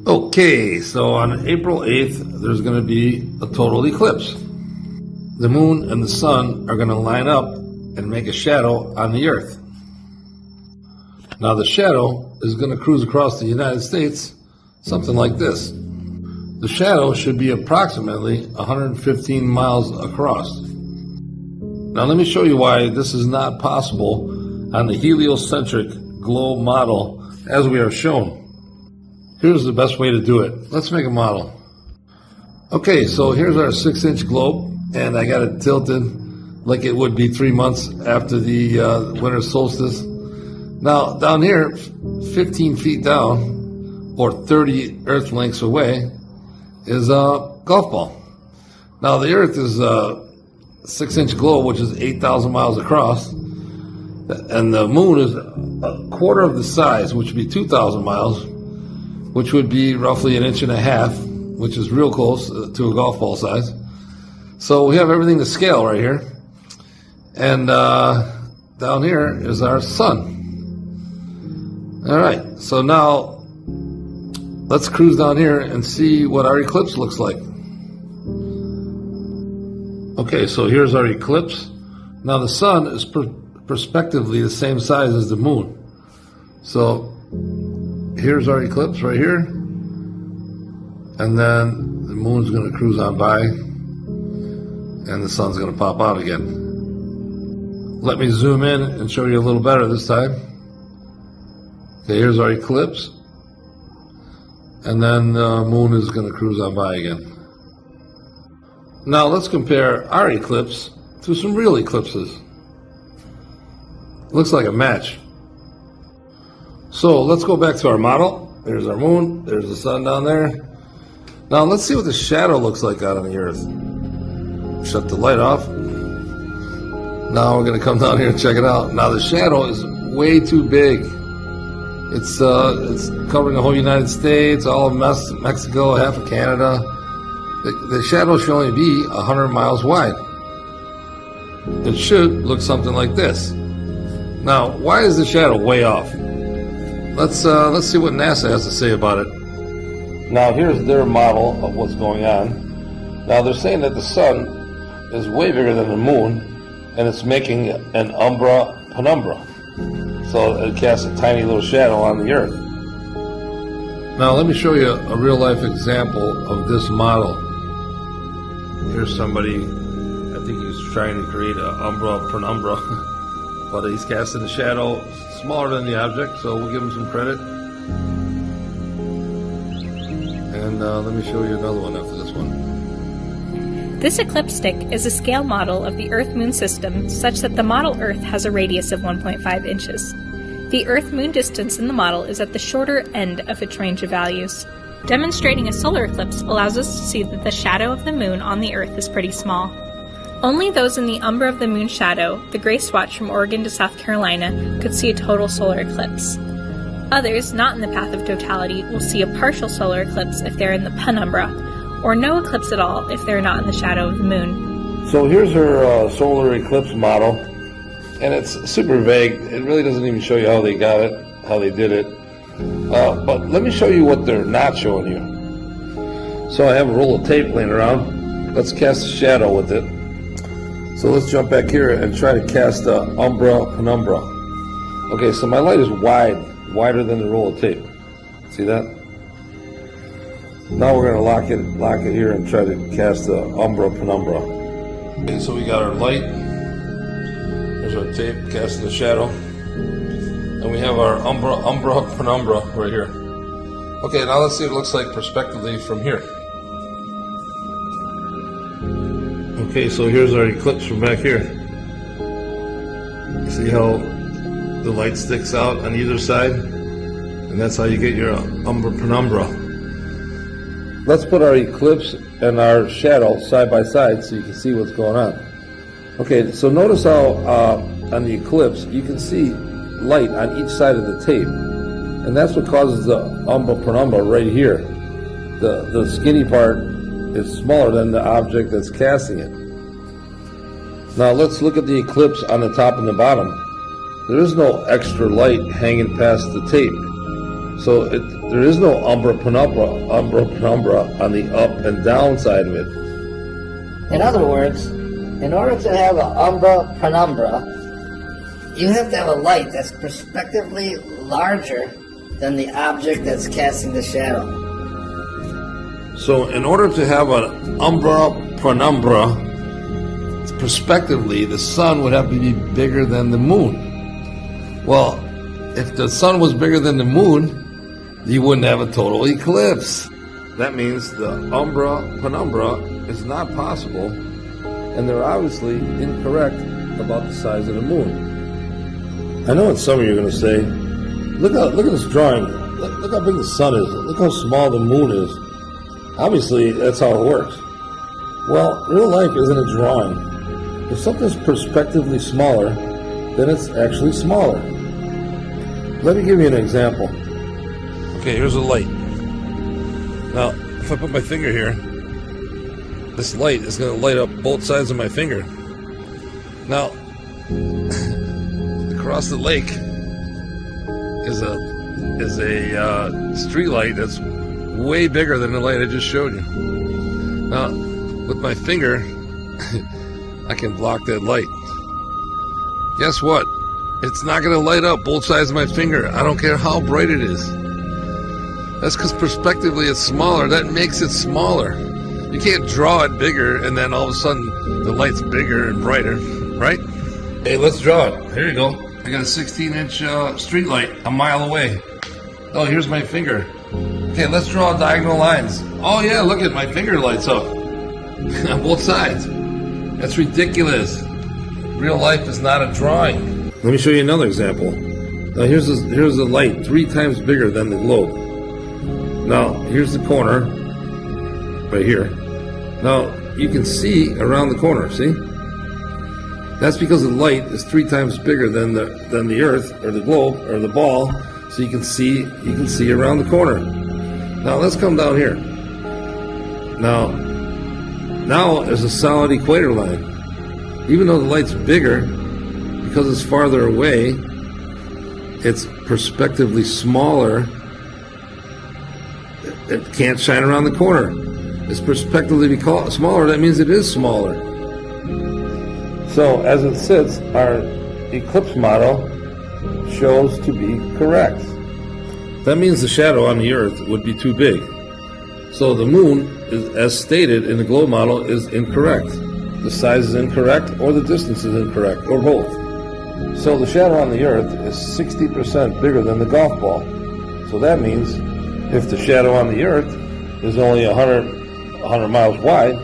Okay, so on April 8th, there's going to be a total eclipse. The moon and the sun are going to line up and make a shadow on the earth. Now the shadow is going to cruise across the United States, something like this. The shadow should be approximately 115 miles across. Now let me show you why this is not possible on the heliocentric globe model as we are shown. Here's the best way to do it. Let's make a model. Okay, so here's our 6-inch globe, and I got it tilted like it would be 3 months after the winter solstice. Now down here, 15 feet down, or 30 Earth lengths away, is a golf ball. Now the Earth is a 6-inch globe, which is 8,000 miles across, and the moon is a quarter of the size, which would be 2,000 miles, which would be roughly 1.5 inches, which is real close to a golf ball size. So we have everything to scale right here. And down here is our sun. All right, so now let's cruise down here and see what our eclipse looks like. Okay, so here's our eclipse. Now the sun is prospectively the same size as the moon. So here's our eclipse right here, and then the moon's going to cruise on by, and the sun's going to pop out again. Let me zoom in and show you a little better this time. Okay, here's our eclipse, and then the moon is going to cruise on by again. Now let's compare our eclipse to some real eclipses. Looks like a match. So let's go back to our model. There's our moon, there's the sun down there. Now let's see what the shadow looks like out on the earth. Shut the light off. Now we're going to come down here and check it out. Now the shadow is way too big. It's covering the whole United States, all of Mexico, half of Canada. The shadow should only be 100 miles wide. It should look something like this. Now, why is the shadow way off? Let's see what NASA has to say about it. Now here's their model of what's going on. Now they're saying that the sun is way bigger than the moon, and it's making an umbra penumbra. So it casts a tiny little shadow on the earth. Now let me show you a real life example of this model. Here's somebody, I think he's trying to create an umbra penumbra, but he's casting a shadow smaller than the object, so we'll give him some credit. And let me show you another one after this one. This eclipse stick is a scale model of the Earth-Moon system such that the model Earth has a radius of 1.5 inches. The Earth-Moon distance in the model is at the shorter end of its range of values. Demonstrating a solar eclipse allows us to see that the shadow of the moon on the Earth is pretty small. Only those in the umbra of the moon shadow, the gray swatch from Oregon to South Carolina, could see a total solar eclipse. Others, not in the path of totality, will see a partial solar eclipse if they're in the penumbra, or no eclipse at all if they're not in the shadow of the moon. So here's her solar eclipse model, and it's super vague. It really doesn't even show you how they got it, how they did it. But let me show you what they're not showing you. So I have a roll of tape laying around. Let's cast a shadow with it. So let's jump back here and try to cast the umbra penumbra. Okay, so my light is wider than the roll of tape. See that? Now we're going to lock it here and try to cast the umbra penumbra. Okay, so we got our light. There's our tape casting the shadow. And we have our umbra penumbra right here. Okay, now let's see what it looks like prospectively from here. Okay, so here's our eclipse from back here. See how the light sticks out on either side? And that's how you get your umbra penumbra. Let's put our eclipse and our shadow side by side so you can see what's going on. Okay, so notice how on the eclipse you can see light on each side of the tape. And that's what causes the umbra penumbra right here. The skinny part is smaller than the object that's casting it. Now let's look at the eclipse on the top and the bottom. there is no extra light hanging past the tape. So there is no umbra penumbra on the up and down side of it. In other words, in order to have an umbra penumbra, you have to have a light that's prospectively larger than the object that's casting the shadow. So in order to have an umbra penumbra, prospectively, the sun would have to be bigger than the moon. Well, if the sun was bigger than the moon, you wouldn't have a total eclipse. That means the umbra penumbra is not possible, and they're obviously incorrect about the size of the moon. I know what some of you are going to say. Look at this drawing. Look how big the sun is. Look how small the moon is. Obviously, that's how it works. Well, real life isn't a drawing. If something's prospectively smaller, then it's actually smaller. Let me give you an example. Okay, here's a light. Now, if I put my finger here, this light is going to light up both sides of my finger. Now, across the lake is a street light that's way bigger than the light I just showed you. Now, with my finger, I can block that light. Guess what? It's not going to light up both sides of my finger. I don't care how bright it is. That's because prospectively it's smaller. That makes it smaller. You can't draw it bigger and then all of a sudden the light's bigger and brighter, right? Hey, let's draw it. Here you go. I got a 16-inch street light a mile away. Oh, here's my finger. Okay, let's draw diagonal lines. Oh yeah, look at my finger lights up on both sides. That's ridiculous. Real life is not a drawing. Let me show you another example. Now here's a light 3 times bigger than the globe. Now here's the corner, right here. Now you can see around the corner. See? That's because the light is 3 times bigger than the Earth or the globe or the ball, so you can see around the corner. Now let's come down here. Now there's a solid equator line. Even though the light's bigger, because it's farther away, it's prospectively smaller. It can't shine around the corner. It's prospectively smaller. That means it is smaller. So as it sits, our eclipse model shows to be correct. That means the shadow on the Earth would be too big. So the moon, as stated in the globe model, is incorrect. The size is incorrect, or the distance is incorrect, or both. So the shadow on the Earth is 60% bigger than the golf ball. So that means if the shadow on the Earth is only 100 miles wide,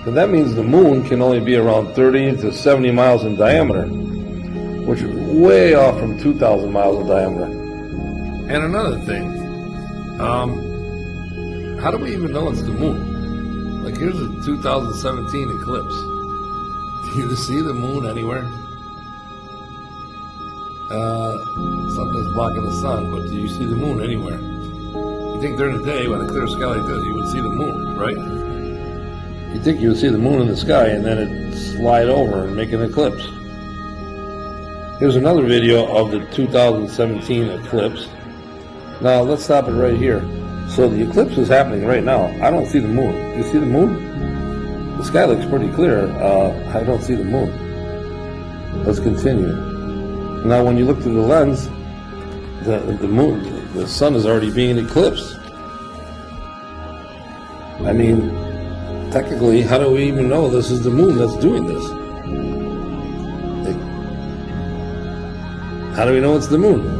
then that means the moon can only be around 30 to 70 miles in diameter, which is way off from 2,000 miles in diameter. And another thing, how do we even know it's the moon? Like, here's a 2017 eclipse. Do you see the moon anywhere? Something's blocking the sun, but do you see the moon anywhere? You think during the day, when a clear sky like this, you would see the moon, right? You think you would see the moon in the sky and then it'd slide over and make an eclipse. Here's another video of the 2017 eclipse. Now let's stop it right here. So the eclipse is happening right now. I don't see the moon. Do you see the moon? The sky looks pretty clear. I don't see the moon. Let's continue. Now when you look through the lens, the moon, the sun is already being eclipsed. I mean, technically, how do we even know this is the moon that's doing this? How do we know it's the moon?